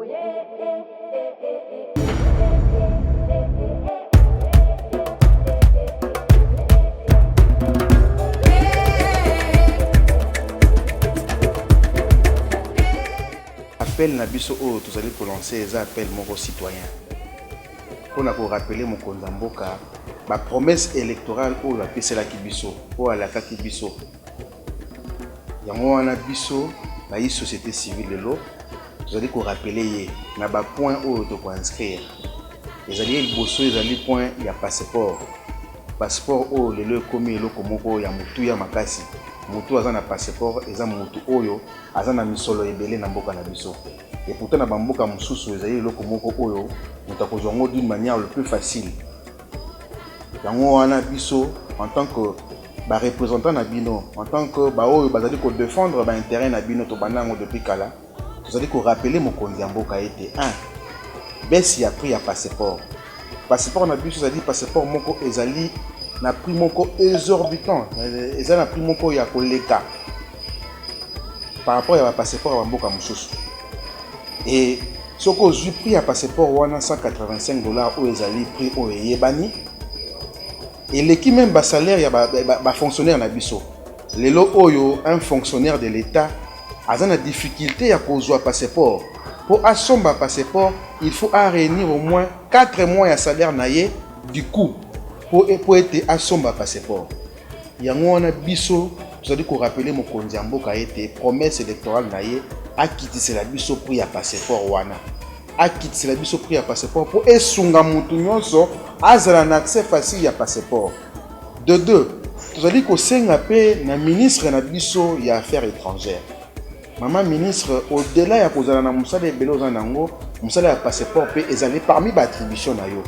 Appel na biso oyo tozali kolancer eza appel moko citoyen mpona korapele mokonzi ya mboka bapromese électorale oyo apeselaki biso oyo alakaki biso. Yango wana biso bayi société civile lelo tozali korapele ye na bapoint oyo tokoinscrire. Ezali liboso ezali point ya passeport oyo lelo ekomi eloko moko ya motuya makasi. Mutu aza na passeport eza mutu oyo aza na misolo ebele na mboka na biso. Et pourtant na bamboka mosusu ezali eloko moko oyo mutu akozwa ngo d'une manière le plus facile. Yango wana biso en tant que représentant na bino, en tant que oyo bazali ko défendre ba intérêt na bino to banango depuis kala, tozali ko rappeler mokonzi ya mboka ete 1 besi ya prix ya passeport. Passeport na biso ezali passeport moko ezali na prix moko exorbitant, ezali na prix moko ya koleka par rapport à passeport ya mboka mosusu. Et soko ozwi prix ya passeport wana $185 oyo ezali prix oyo eyebani eleki même ba salaire ya ba fonctionnaire na biso. Lelo oyo un fonctionnaire de l'état aza na difficulté ya kozwa passeport. Pour asomba passeport, il faut réunir au moins 4 mois ya salaire na ye du coup pour être asomba passeport. Yango wana biso tozali ko rappeler mokonzi ya mboka ete promesse électorale na ye akitisela biso prix ya passeport wana. Akitisela biso prix ya passeport pour esunga mutu nyonso azala na accès facile ya passeport. De deux, tozali ko senga pe na ministre na biso ya affaires étrangères. Maman ministre, au-delà ya kozala na musala ebele oza nango, musala ya passeport pe ezali parmi ba attribution na yo.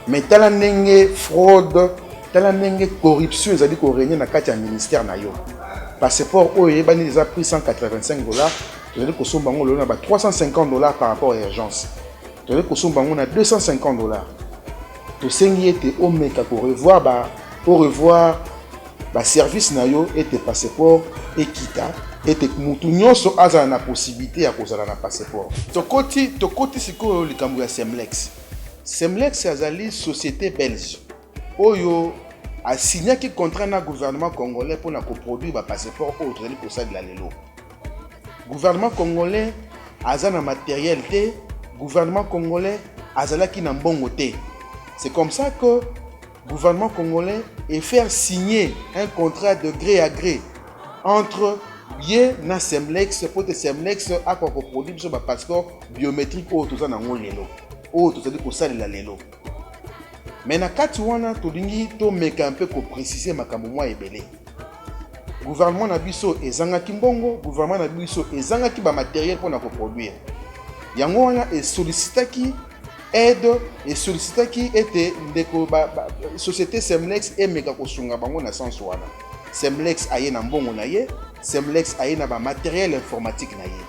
Mais tala ndenge fraude, tala ndenge corruption ezali ko régner na kati ya ministère na yo. Passeport oyo ebani eza prix $185, tozali kosomba ngo lelo na ba $350 par rapport à urgence. Tozali kosomba ngo na $250. Tosengi ete omeka ko revoir ba service na yo ete passeport ekita ete mutu nyonso azala na possibilité ya kozala na passeport. Tokoti sikoyo likambo ya Semlex. Semlex azali société belge oyo a signé ki contrat na gouvernement congolais pour na coproduire ba passeport oyo tozali kosalela lelo. Gouvernement congolais aza na matériel te, gouvernement congolais azalaki na mbongo te. C'est comme ça que gouvernement congolais est faire signer un contrat de gré à gré entre ye na Semlex pour que Semlex a coproduire sur ba passeport biométrique oyo tozana ngo lelo. Oh, tout ça dit que ça est lelo. Mais na kati wana tolingi to meka un peu ko préciser makambo mwa ebele. Gouvernement na biso ezanga kimbongo, gouvernement na biso ezanga ki ba matériel pour na ko produire. Yango wana e sollicitaki aide et sollicitaki ete ndeko société Semlex e meka ko sunga bango na sens wana. Semlex aye na mbongo na ye, Semlex aye na ba matériel informatique na ye.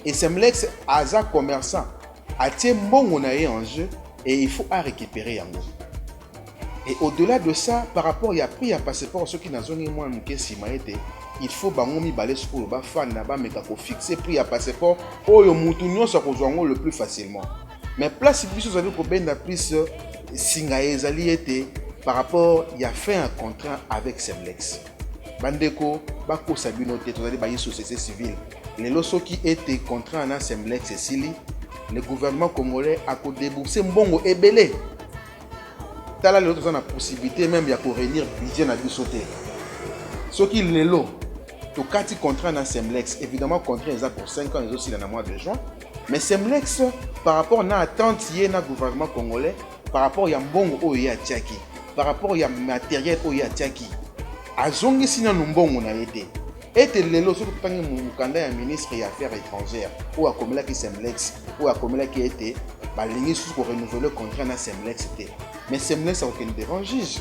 Et Semlex aza commerçant atie mbongo na ye en jeu et il faut récupérer yango. Et au-delà de ça, par rapport à prix à passeport, ceux qui n'ont pas moins de simaete, il faut bango mi balé pour ba fan na ba meka ko fixer prix à passeport oyo mutu nyonso kozwango le plus facilement. Mais place biso zali ko benda plus singa ezali ete par rapport il y a fait un contrat avec Semlex. Bandeko bako sabino te tozali ba société civile. Lelo soki ete contrat na Semlex esili le gouvernement congolais a déboursé mbongo ebele. Tala le autres ont la possibilité même de réunir budget na bisoté. Ce qui lelo to kati contrat na Semlex, évidemment contrat est pour 5 ans et aussi dans le mois de juin, mais Semlex par rapport na attente yé na gouvernement congolais, par rapport ya mbongo oyo ya tiaki, par rapport ya matériel oyo ya tiaki. Azongi sina mbongo na yete. Et lelo sur tangi mukanda ya ministre ya affaires étrangères ou akomela ki Semlex ou akomela ki été balingi sous ko renouveler contrat na Semlex té. Mais Semlex a aucun dérange.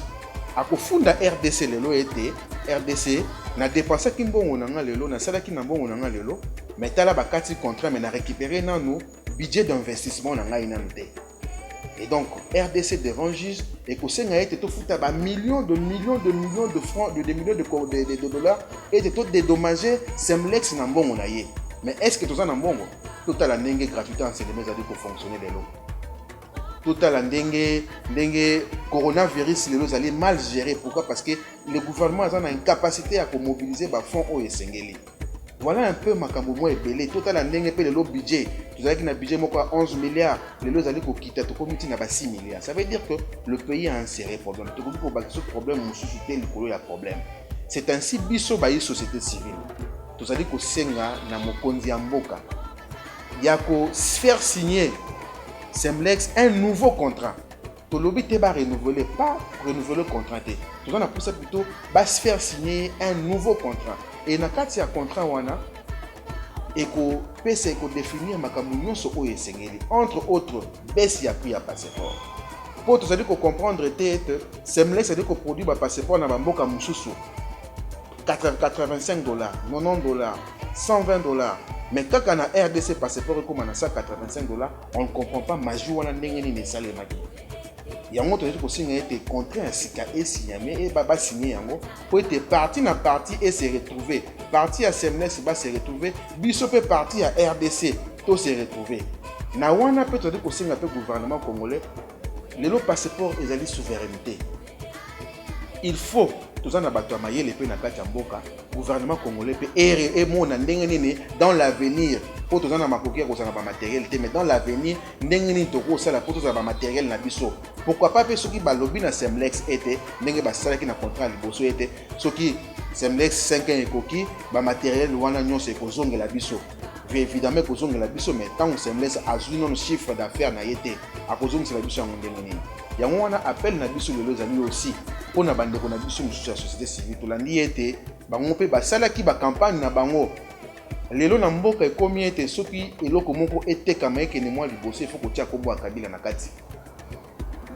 Akofunda RDC lelo été RDC na dépensé ki mbongo na nga lelo na sala ki na mbongo na nga lelo mais tala bakati contrat mais na récupérer nanu budget d'investissement na nga inante. Et donc RDC dérange et que c'est été tout foutu à millions de francs, de millions de dollars et de tout dédommager Semlex na mbongo na ye. Mais est-ce que tout ça na mbongo? total la ndenge gratuité enseignement ezali ko fonctionner lelo. Total la ndenge coronavirus lelo ezali mal géré. Pourquoi? Parce que le gouvernement a une capacité à mobiliser ba fonds au esengeli. Voilà un peu makambo mo ebele. Total la ndenge pe lelo budget. Vous avez un budget moko à 11 milliards. Lelo ezali ko kita to komiti na ba 6 milliards. Ça veut dire que le pays a un sérieux problème. To ko ba ce problème mususu te likolo ya problème. C'est ainsi biso ba société civile. Tozali ko senga na mokonzi ya mboka. Ya ko faire signer Semlex un nouveau contrat. Tolobi te ba renouveler, pas renouveler le contrat. Tout on a pour ça plutôt ba se faire signer un nouveau contrat. Et na kati ya contrat wana eko pesa eko définir makambo nyonso oyo esengeli. Entre autres, baisse ya prix ya passeport. Pour tozali ko comprendre te Semlex a dit ko produit ba passeport na ba mboka mususu. $85, $90, $120. Mais quand on a RDC passeport comme on a $185, on ne comprend pas majou on a n'engeni ne sale maki. Yango to ko signer été contraint à sika et signer et baba signer yango pour être parti na parti et se retrouver. Parti à Semlex va se retrouver, biso peut parti à RDC to se retrouver. Na wana peut to ko signer pe gouvernement congolais. Le passeport ezali souveraineté. Il faut tous en abattoir mayele pe na kati ya mboka gouvernement congolais pe et mona ndenge nini dans l'avenir pour tous en amakoki ko sana ba matériel mais dans l'avenir ndenge nini to ko sala pour tous ba matériel na biso. Pourquoi pas pe soki ba lobby na Semlex était ndenge ba sala ki na contrat liboso était soki Semlex 5 ans ekoki ba matériel wana nyonso ko zongela biso. Évidemment ko zongela biso mais tant Semlex azui non chiffre d'affaires na yete a ko zongela biso ndenge nini. Yango wana appel na biso lelo zali aussi pour na bande ko na biso mususu ya société civile to landi ete bango pe basala ki ba campagne na bango lelo na mboka ekomi ete soki eloko moko etekama ekene mwa liboso il faut ko tia kombo akabila na kati.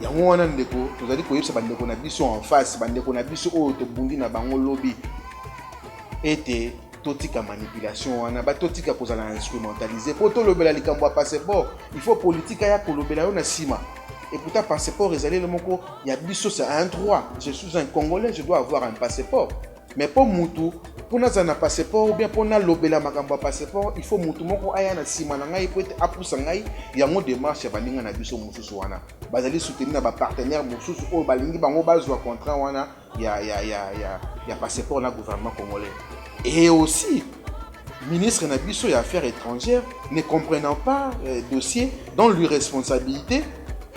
Yango wana ndeko tozali ko yebisa bande ko na biso en face bande ko na biso oyo to bundi na bango lobby ete totika manipulation wana ba totika kozala instrumentaliser pour to lobela likambo ya passeport il faut politique ya ko lobela yo na sima. Et pourtant, passeport, il y a biso, c'est un droit. Je suis un Congolais, je dois avoir un passeport. Mais pour Moutou, pour nous avoir un passeport, ou bien pour nous lobela makamba passeport, il faut Moutou moko aya na sima na ngai pour être apusa ngai, il y a mon démarche ya baninga na biso mususu wana. Bazali soutenir ba partenaire mususu o balingi bango bazwa contrat wana ya passeport na gouvernement congolais. Et aussi ministre na biso ya affaires étrangères ne comprenant pas dossier dans l'irresponsabilité.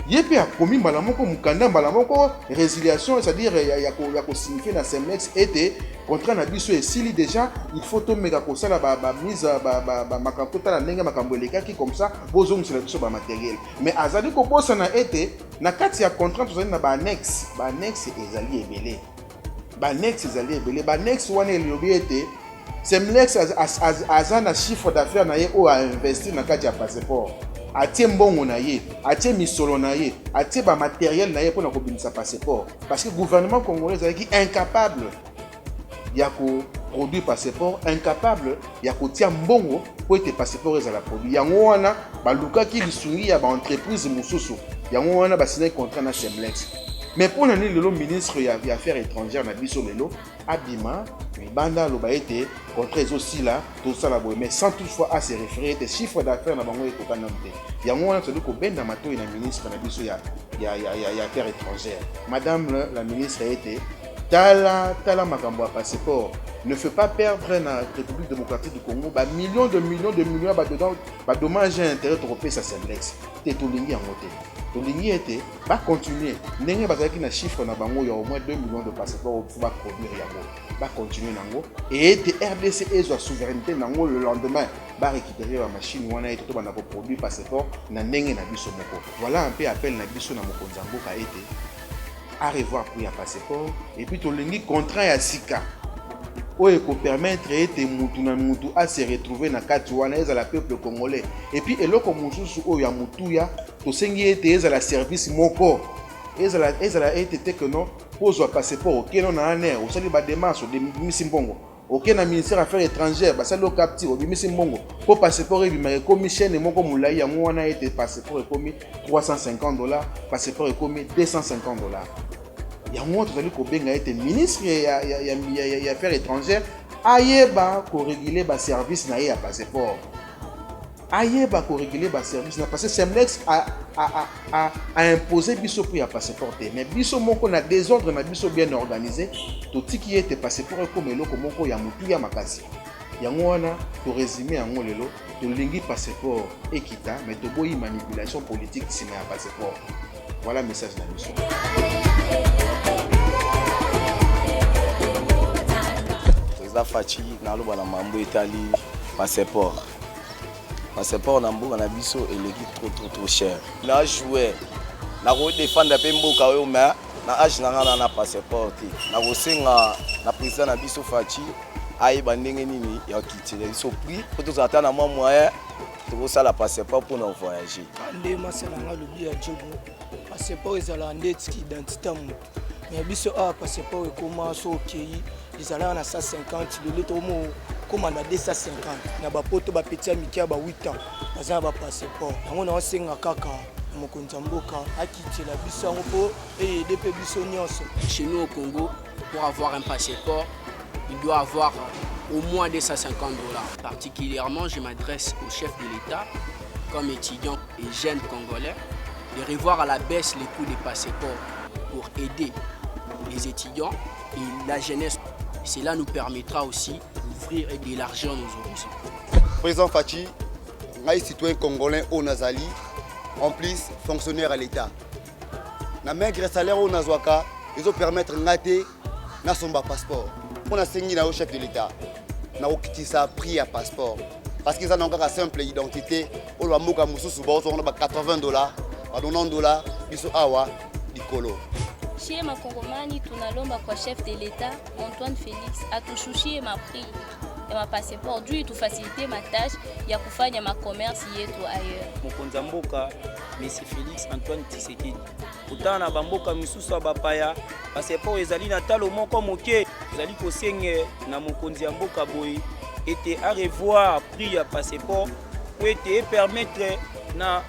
Yepe a promis malamoko mukanda malamoko résiliation, c'est-à-dire ya ko signifier na Semlex était contrat na biso esili déjà il faut to meka ko sala ba mise ba makambo tala ndenge makambo lekaki comme ça bozong sur biso ba matériel mais azali ko bosa na été na kati ya contrat tozali na ba annexe ezali ebele ba annexe wana elobi été Semlex aza na chiffre d'affaires na ye o a investir na kati ya passeport. Atie mbongo na ye, atie misolo na ye, atie ba matériel na ye pour na kobimisa passeport. Parce que le gouvernement congolais est incapable ya ko produire passeport, incapable ya ko tia mbongo pour être passeport ezala produit. Yango wana ba lukaki lisungi ya ba entreprise mususu. Yango wana ba signer contrat na Semlex. Mais pour le ministre ya affaires étrangères na biso lelo abima banda lo ba été contrat aussi là tout ça la boy mais sans toutefois à se référer des chiffres d'affaires na bango ko kanamte. Yango wana tolo ko benda mato na ministre na biso ya affaires étrangères. Madame la ministre a été tala makambo ya passeport ne fait pas perdre la République démocratique du Congo ba millions de millions ba dommages et intérêts européens ça Semlex. Té to lingi yango té. Tolingi était va continuer ndenge bazaki na chiffre na bango ya au moins 2 millions de passeports pour produire yango va continuer nango et RDC ezwa souveraineté nango le lendemain va récupérer la machine wana et tout bana ko produire passeport na ndenge na biso moko. Voilà un peu appel na biso na mokonzi mboka été à revoir pour ya passeport et puis tolingi contrat ya sika oyo ko permettre ete mutu na mutu à se retrouver na kati wana ezala peuple congolais et puis eloko mususu oyo ya mutuya tosengi ete ezala service moko ezala ete que non pozwa passeport okeno na aner osali ba démarche de bimisi mbongo okena na ministère affaires étrangères basali okapti obimisi mbongo po passeport ebima ekomi chaîne moko mulai yango wana ete passeport ekomi $350 passeport ekomi $250. Yango tozali ko benga ete ministre ya affaires étrangères ayeba ko réguler ba service na ye ya passeport ayeba ko réguler ba service na parce que Semlex a imposé biso pour ya passeport mais biso moko na désordre na biso bien organisé to tiki ete passeport comme eloko moko ya mutu ya makasi yango wana to résumer yango lelo to lingi passeport ekita mais to boyi manipulation politique sima ya passeport. Voilà le message de la mission. Président Fachi naloba na mambo etali passeport. Passeport na mboka na biso eleki trop cher. Na jouer na ko défendre pe mboka oyo mais na age na ngana na passeport te. Na ko senga na président na biso Fachi ayeba ndenge nini ya kitile biso prix pour tous attendre moi moyen to ça la passeport pour nous voyager. Ande masala nga lobi ya jogo. Passeport ezala ndeti identité mutu. Mais biso a passeport ekoma so okei ezala na 150 le lettre mo commande 250 na ba poto ba petit mikia ba 8 ans bazana ba passeport yango na osenga kaka mokonza mboka akitela biso yango po DP biso nyonso. Chez nous au Congo, pour avoir un passeport, il doit avoir au moins $250. Particulièrement, je m'adresse au chef de l'État, comme étudiant et jeune congolais, de revoir à la baisse les coûts des passeports pour aider les étudiants et la jeunesse. Cela nous permettra aussi d'ouvrir et d'élargir nos horizons. Président Fachi, un citoyen congolais au Nazali, en plus fonctionnaire à l'État. Na maigre salaire au Nazwaka, ils ont permettre ngaté na son passeport. On a signé au chef de l'État. Na okitisa prix à passeport parce qu'ils ont encore une simple identité. Au Moka Moussou on a $80, à $90, biso awa dikolo. Chez ma Congomani, tunalomba kwa chef de l'État Antoine Félix atushushie ma prix et ma passeport juu itu faciliter ma tâche ya kufanya ma commerce yetu ailleurs. Mokonza mboka Monsieur Félix Antoine Tshisekedi. Kutana bamboka misusu bapaya passeport ezali na talo moko moke ezali kosenge na mokonzi mboka boy était à revoir prix ya passeport pour être permettre na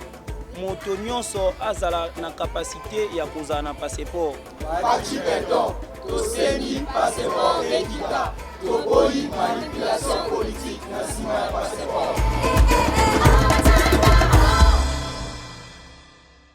moto nyonso azala na capacité ya kozala na passeport. Fachi beto to seni passeport ekita to boyi mani